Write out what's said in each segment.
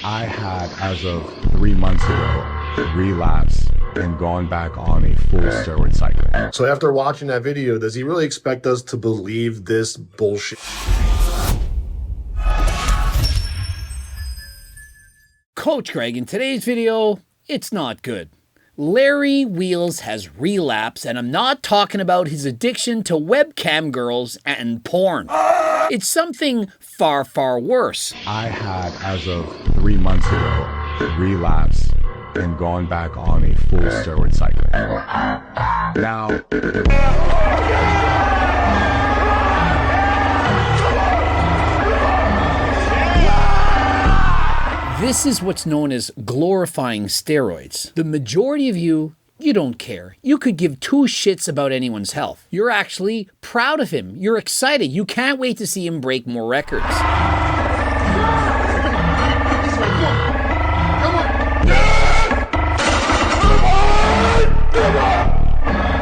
I had, as of 3 months ago, relapsed and gone back on a full steroid cycle. So after watching that video, does he really expect us to believe this bullshit? Coach Greg, in today's video, it's not good. Larry Wheels has relapsed, and I'm not talking about his addiction to webcam girls and porn. It's something far, far worse. I had, as of 3 months ago, relapsed and gone back on a full steroid cycle. Now, this is what's known as glorifying steroids. The majority of you don't care. You could give two shits about anyone's health. You're actually proud of him. You're excited. You can't wait to see him break more records.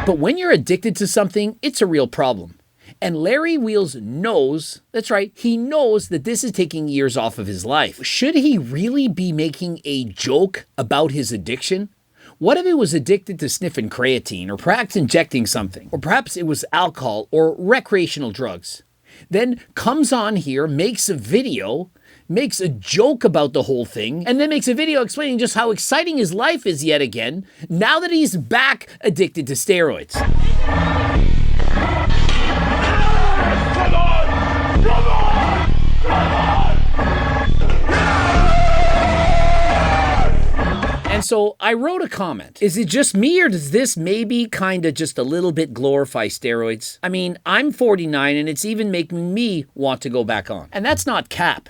But when you're addicted to something, it's a real problem. And Larry Wheels knows, that's right, he knows that this is taking years off of his life. Should he really be making a joke about his addiction? What if he was addicted to sniffing creatine, or perhaps injecting something, or perhaps it was alcohol or recreational drugs? Then comes on here, makes a video, makes a joke about the whole thing, and then makes a video explaining just how exciting his life is yet again, now that he's back addicted to steroids. And so I wrote a comment. Is it just me, or does this maybe kind of just a little bit glorify steroids? I mean, I'm 49 and it's even making me want to go back on. And that's not cap.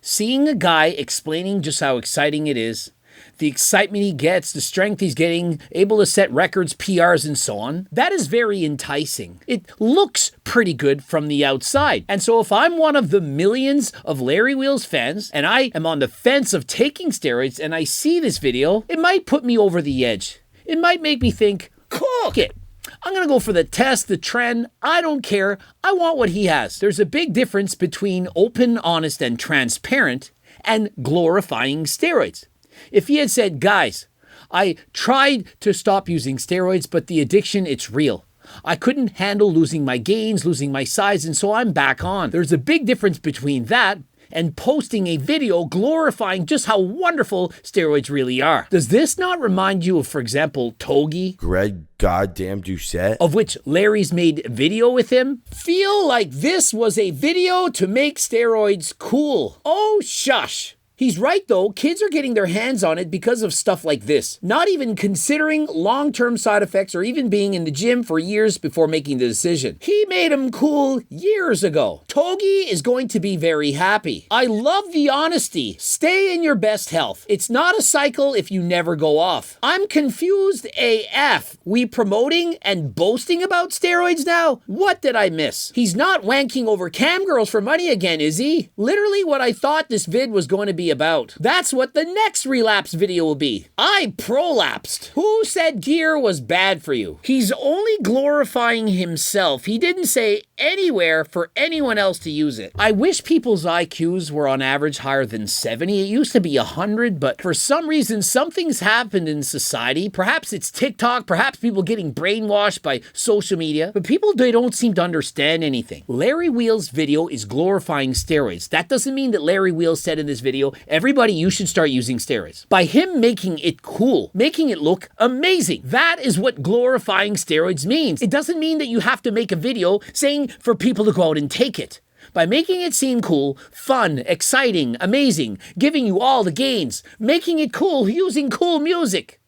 Seeing a guy explaining just how exciting it is, the excitement he gets, the strength he's getting, able to set records, PRs, and so on, that is very enticing. It looks pretty good from the outside. And so if I'm one of the millions of Larry Wheels fans, and I am on the fence of taking steroids, and I see this video, it might put me over the edge. It might make me think, cook it. I'm going to go for the test, the trend. I don't care. I want what he has. There's a big difference between open, honest, and transparent and glorifying steroids. If he had said, guys, I tried to stop using steroids, but the addiction, it's real. I couldn't handle losing my gains, losing my size, and so I'm back on. There's a big difference between that and posting a video glorifying just how wonderful steroids really are. Does this not remind you of, for example, Togi? Greg goddamn Doucette. Of which Larry's made a video with him? Feel like this was a video to make steroids cool. Oh, shush. He's right though, kids are getting their hands on it because of stuff like this, not even considering long-term side effects or even being in the gym for years before making the decision. He made him cool years ago. Togi is going to be very happy. I love the honesty. Stay in your best health. It's not a cycle if you never go off. I'm confused AF. We promoting and boasting about steroids now? What did I miss? He's not wanking over cam girls for money again, is he? Literally what I thought this vid was going to be about. That's what the next relapse video will be. I prolapsed. Who said gear was bad for you? He's only glorifying himself. He didn't say anywhere for anyone else to use it. I wish people's IQs were on average higher than 70. It used to be 100, but for some reason, something's happened in society. Perhaps it's TikTok, perhaps people getting brainwashed by social media, but people, they don't seem to understand anything. Larry Wheels' video is glorifying steroids. That doesn't mean that Larry Wheels said in this video, everybody, you should start using steroids. By him making it cool, making it look amazing. That is what glorifying steroids means. It doesn't mean that you have to make a video saying for people to go out and take it. By making it seem cool, fun, exciting, amazing, giving you all the gains, making it cool, using cool music.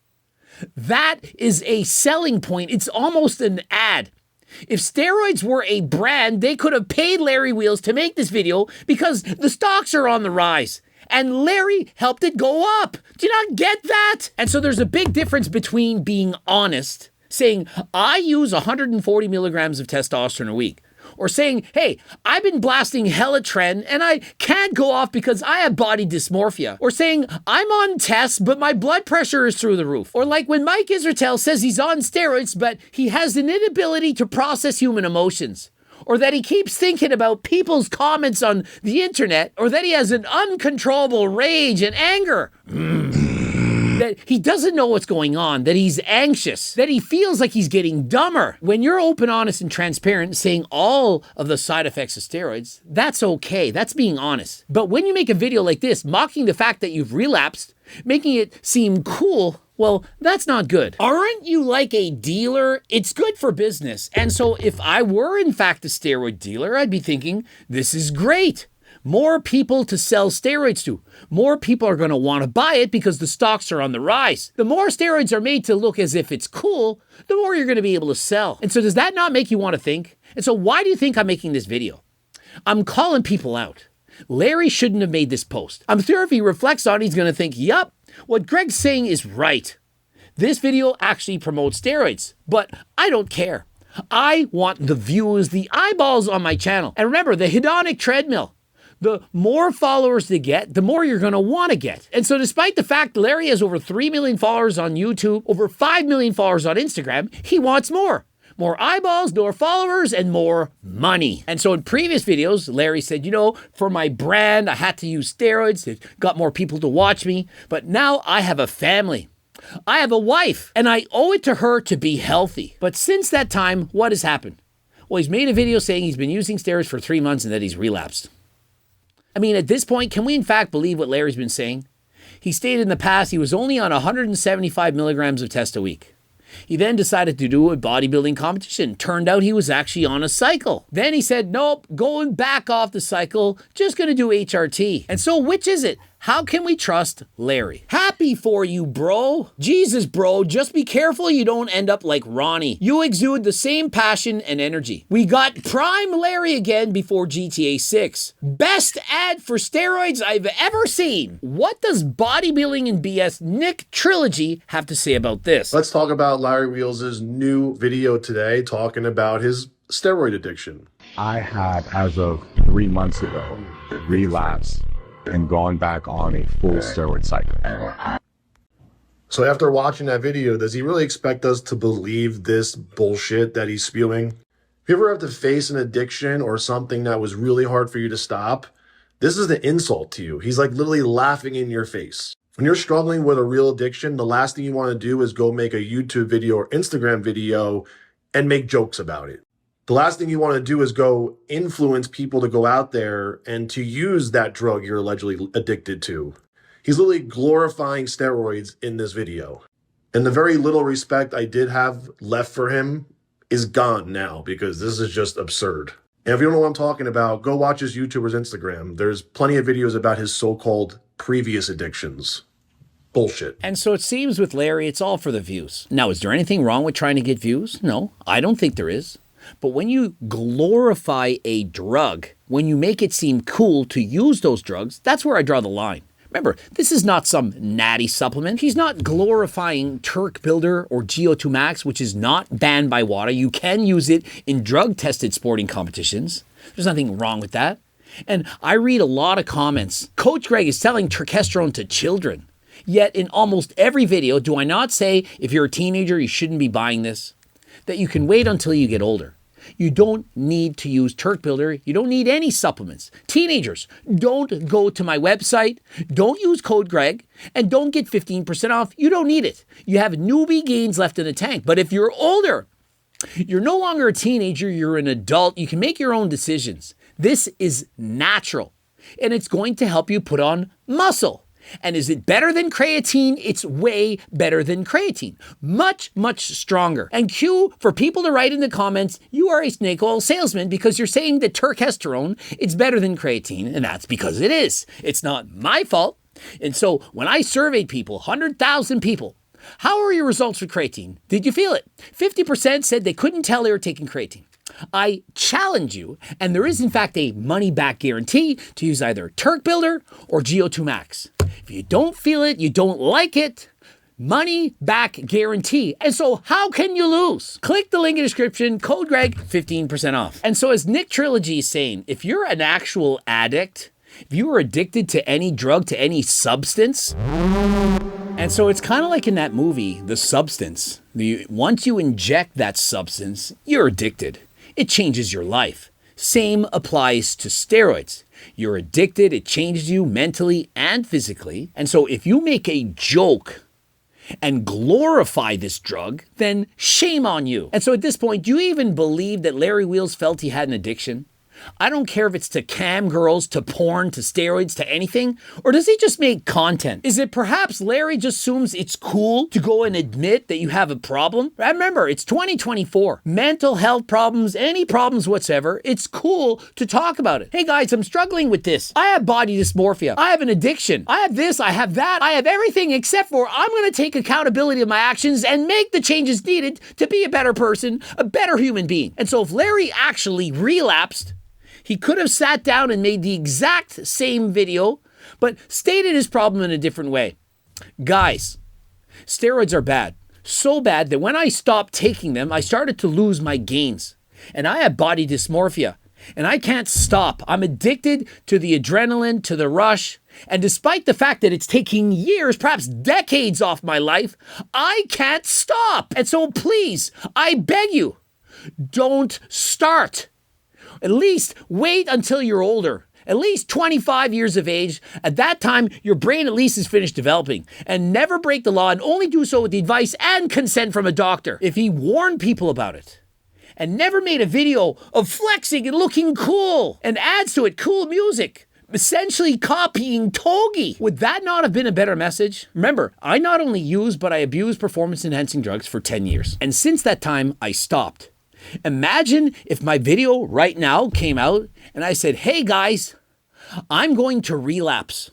That is a selling point. It's almost an ad. If steroids were a brand, they could have paid Larry Wheels to make this video because the stocks are on the rise. And Larry helped it go up. Do you not get that? And so there's a big difference between being honest, saying, I use 140 milligrams of testosterone a week, or saying, hey, I've been blasting hella tren and I can't go off because I have body dysmorphia, or saying, I'm on tests, but my blood pressure is through the roof. Or like when Mike Israetel says he's on steroids, but he has an inability to process human emotions. or that he keeps thinking about people's comments on the internet, or that he has an uncontrollable rage and anger. That he doesn't know what's going on, that he's anxious, that he feels like he's getting dumber. When you're open, honest, and transparent, saying all of the side effects of steroids, that's okay. That's being honest. But when you make a video like this, mocking the fact that you've relapsed, making it seem cool, well, that's not good. Aren't you like a dealer? It's good for business. And so if I were in fact a steroid dealer, I'd be thinking, this is great. More people to sell steroids to. More people are going to want to buy it because the stocks are on the rise. The more steroids are made to look as if it's cool, the more you're going to be able to sell. And so does that not make you want to think? And so why do you think I'm making this video? I'm calling people out. Larry shouldn't have made this post. I'm sure if he reflects on it, he's going to think, yup, what Greg's saying is right. This video actually promotes steroids, but I don't care. I want the views, the eyeballs on my channel. And remember, the hedonic treadmill. The more followers they get, the more you're going to want to get. And so despite the fact Larry has over 3 million followers on YouTube, over 5 million followers on Instagram, he wants more. More eyeballs, more followers, and more money. And so in previous videos, Larry said, you know, for my brand, I had to use steroids. It got more people to watch me. But now I have a family. I have a wife, and I owe it to her to be healthy. But since that time, what has happened? Well, he's made a video saying he's been using steroids for 3 months and that he's relapsed. I mean, at this point, can we in fact believe what Larry's been saying? He stated in the past he was only on 175 milligrams of test a week. He then decided to do a bodybuilding competition. Turned out he was actually on a cycle. Then he said, nope, going back off the cycle, just going to do HRT. And so which is it? How can we trust Larry? Happy for you, bro. Jesus, bro, just be careful you don't end up like Ronnie. You exude the same passion and energy. We got prime Larry again before GTA 6. Best ad for steroids I've ever seen. What does bodybuilding and BS Nick Trilogy have to say about this? Let's talk about Larry Wheels' new video today talking about his steroid addiction. I had, as of 3 months ago, relapsed and gone back on a full steroid cycle. So after watching that video, does he really expect us to believe this bullshit that he's spewing? If you ever have to face an addiction or something that was really hard for you to stop, this is the insult to you. He's like literally laughing in your face. When you're struggling with a real addiction, the last thing you want to do is go make a YouTube video or Instagram video and make jokes about it. The last thing you want to do is go influence people to go out there and to use that drug you're allegedly addicted to. He's literally glorifying steroids in this video. And the very little respect I did have left for him is gone now because this is just absurd. And if you don't know what I'm talking about, go watch his YouTuber's Instagram. There's plenty of videos about his so-called previous addictions. Bullshit. And so it seems with Larry, it's all for the views. Now, is there anything wrong with trying to get views? No, I don't think there is. But when you glorify a drug, when you make it seem cool to use those drugs, that's where I draw the line. Remember, this is not some natty supplement. He's not glorifying Turk Builder or GO2 Max, which is not banned by WADA. You can use it in drug-tested sporting competitions. There's nothing wrong with that. And I read a lot of comments. Coach Greg is selling turkesterone to children. Yet in almost every video, do I not say, if you're a teenager, you shouldn't be buying this? That you can wait until you get older. You don't need to use Turk Builder. You don't need any supplements. Teenagers, don't go to my website. Don't use code Greg and don't get 15% off. You don't need it. You have newbie gains left in the tank. But if you're older, you're no longer a teenager, you're an adult. You can make your own decisions. This is natural and it's going to help you put on muscle. And is it better than creatine? It's way better than creatine. Much, much stronger. And Q, for people to write in the comments, you are a snake oil salesman because you're saying that turkesterone is better than creatine, and that's because it is. It's not my fault. And so when I surveyed people, 100,000 people, how are your results with creatine? Did you feel it? 50% said they couldn't tell they were taking creatine. I challenge you, and there is in fact a money-back guarantee to use either Turk Builder or GO2 Max. If you don't feel it, you don't like it, money-back guarantee. And so how can you lose? Click the link in the description, code Greg, 15% off. And so as Nick Trilogy is saying, if you're an actual addict, if you are addicted to any drug, to any substance, and so it's kind of like in that movie, The Substance. Once you inject that substance, you're addicted. It changes your life. Same applies to steroids. You're addicted, it changes you mentally and physically. And so if you make a joke and glorify this drug, then shame on you. And so at this point, do you even believe that Larry Wheels felt he had an addiction? I don't care if it's to cam girls, to porn, to steroids, to anything. Or does he just make content? Is it perhaps Larry just assumes it's cool to go and admit that you have a problem? Remember, it's 2024. Mental health problems, any problems whatsoever, it's cool to talk about it. Hey guys, I'm struggling with this. I have body dysmorphia. I have an addiction. I have this, I have that. I have everything except for I'm going to take accountability of my actions and make the changes needed to be a better person, a better human being. And so if Larry actually relapsed, he could have sat down and made the exact same video, but stated his problem in a different way. Guys, steroids are bad. So bad that when I stopped taking them, I started to lose my gains. And I have body dysmorphia. And I can't stop. I'm addicted to the adrenaline, to the rush. And despite the fact that it's taking years, perhaps decades off my life, I can't stop. And so please, I beg you, don't start. At least wait until you're older, at least 25 years of age. At that time, your brain at least is finished developing. And never break the law, and only do so with the advice and consent from a doctor. If he warned people about it and never made a video of flexing and looking cool and adds to it cool music, essentially copying Togi, would that not have been a better message? Remember, I not only used, but I abused performance-enhancing drugs for 10 years. And since that time, I stopped. Imagine if my video right now came out and I said, hey guys, I'm going to relapse.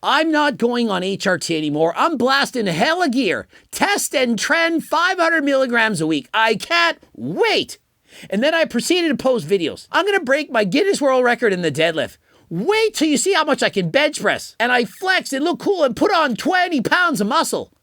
I'm not going on HRT anymore. I'm blasting hella gear. Test and trend 500 milligrams a week. I can't wait. And then I proceeded to post videos. I'm going to break my Guinness World Record in the deadlift. Wait till you see how much I can bench press. And I flex and look cool and put on 20 pounds of muscle.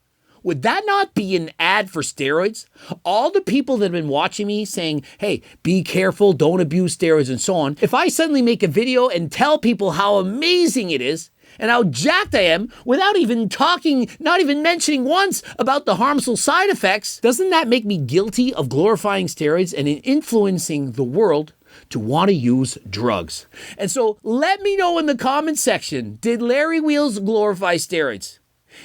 Would that not be an ad for steroids? All the people that have been watching me saying, hey, be careful, don't abuse steroids and so on. If I suddenly make a video and tell people how amazing it is and how jacked I am without even talking, not even mentioning once about the harmful side effects, doesn't that make me guilty of glorifying steroids and influencing the world to want to use drugs? And so let me know in the comments section, did Larry Wheels glorify steroids?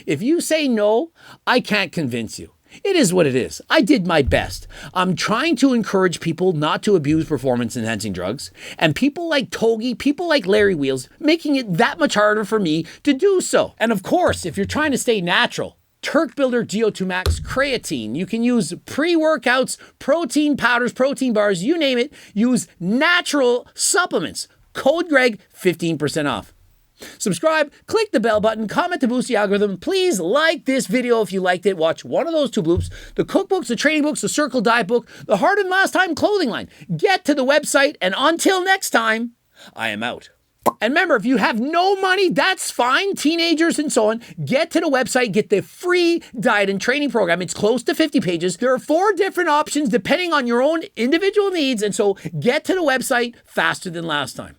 If you say no, I can't convince you. It is what it is. I did my best. I'm trying to encourage people not to abuse performance-enhancing drugs, and people like Togi, people like Larry Wheels, making it that much harder for me to do so. And of course, if you're trying to stay natural, Turk Builder GO2 Max Creatine. You can use pre-workouts, protein powders, protein bars, you name it. Use natural supplements. Code Greg, 15% off. Subscribe, click the bell button, comment to boost the algorithm. Please like this video if you liked it. Watch one of those two bloops. The cookbooks, the training books, the Circle Diet book, the Hard and Last Time clothing line. Get to the website, and until next time, I am out. And remember, if you have no money, that's fine. Teenagers and so on, get to the website, get the free diet and training program. It's close to 50 pages. There are 4 different options depending on your own individual needs. And so get to the website faster than last time.